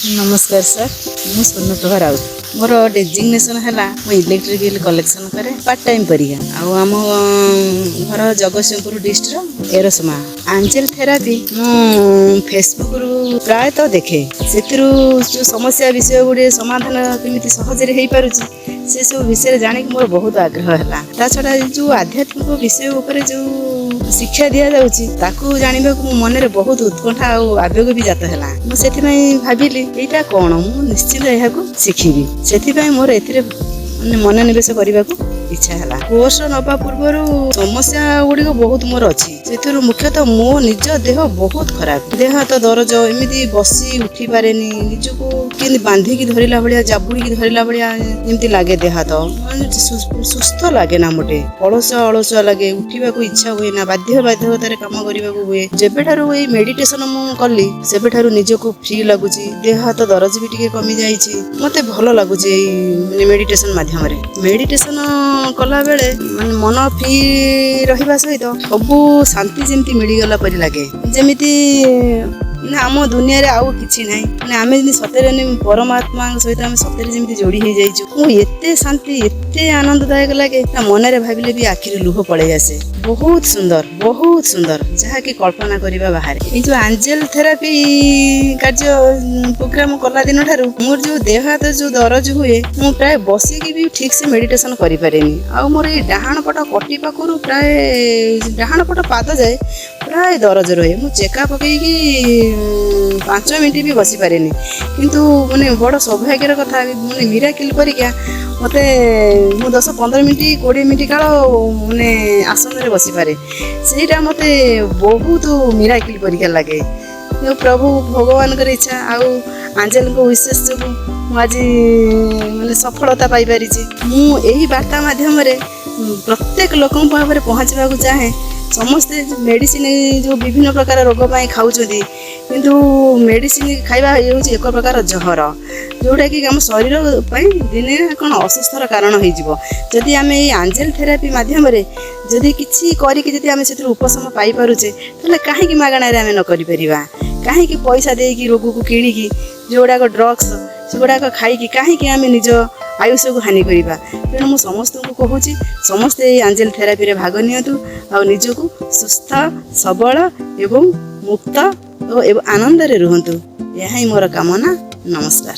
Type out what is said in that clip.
नमस्कार सर मु स्वर्णप्रभा राउत मोर डेजिग्नेशन है इलेक्ट्रिकल कलेक्शन करे पार्ट टाइम करिया आम घर जगतसिंहपुर डिस्ट्रिक्ट एरसमा आंजेल थेरापी मु फेसबुक रु प्राय तो देखे से जो समस्या विषय गुड़े समाधान केमी सहज हो पार से सब विषय जानिक मोर बहुत आग्रह है ता छड़ा जो आध्यात्मिक विषय उपर जो शिक्षा दि जाऊँगी ताकू जानवा को मन में बहुत उत्कंठा और आवेग भी जात है मुझे भाविली यहाँ कौन मु निश्चित यहाँ शिखी से मोर ए मनोनिवेश करने को इच्छा है कोर्स नवा पूर्व समस्या गुड़िक बहुत मोर अच्छी से मुख्यतः मो निज देह बहुत खराब देह हाथ दरज एमती बसी उठी पारे निजको कि बांधिकी धरला भाया जाबुड़ी धरला भाया जमी लगे देह हाथ सुस्थ लगे ना मोटे अलसुआ अलसुआ लगे उठा इच्छा हुए ना बाध्यकतार कम करने को हुए जेबेठारू ये मेडिटेशन मु कली सेबेठारू निजको फ्री लगुच देह हाथ दरज भी टिके कमी जाइए मते भल लगुच मेडिटेशन माध्यम मेडिटेशन कला बेले मन फ्री रहिबा सहित सबू शांति जमती मिलगला परि लगे जमिति ना आम दुनिया रे आउ किछि नाही माने आमे जि सतेरे परमात्मा सहित आमे सतेरे जमिति जोड़ी हे जाइछु मु एते शांति एते आनंददायक लगे ना मन रे भाबिले भी आखिर लुह पड़े आसे बहुत सुंदर जहा कि कल्पना करिबा बाहर ए जो एंजल थेरापी कार्य प्रोग्राम कला दिन ठारू मोर जो देह हाथ जो दरज हुए मु प्राय बसी की भी ठीक से मेडिटेशन करि पारेनी आ मोर ए डाहाण पट कटी पाखरु प्राय डाहाण पट पाद जाए प्राय दरज रहे मु चेका पकई की 5 मिनिट भी बसी पारेनी किंतु माने बड़ सौभाग्यर कथा माने मिराकिल परिका मते मु 10-15 मिनिट 20 मिनिट काल माने आसन रे बसी पारे सेटा मते बहुत मिराकिल परिका लगे प्रभु भगवान कर इच्छा आउ आंजेल को विशेष जो आज माने सफलता पाई पारि मु एही वार्ता माध्यम रे प्रत्येक लोक भाव पहुँचवा चाहे समस्ते मेडिसिन जो विभिन्न प्रकार रोग पाई खाऊँगी किंतु मेडिसिन खाइबा एक प्रकार जहर जोटा कि आम शरीर दिने कौन असुस्थर कारण होदी आम ये आंजेल थेरापी माध्यम जदि किसी करके आम से उपशम पाई पारुचे ताले कहीं मागणार आम न कर कहीं पैसा देकी रोग को किणिकी जोड़ाक ड्रग्स से गुड़ाक खाई कहीं आम निज आयुष को हानि करवा तेणु मुझे समस्त को कहूँ समस्ते आंजेल थेरापी भाग नियंतु आ निजको सुस्थ सबल एवं मुक्त और आनंद रे रुहंतु यही मोर कामना। नमस्कार।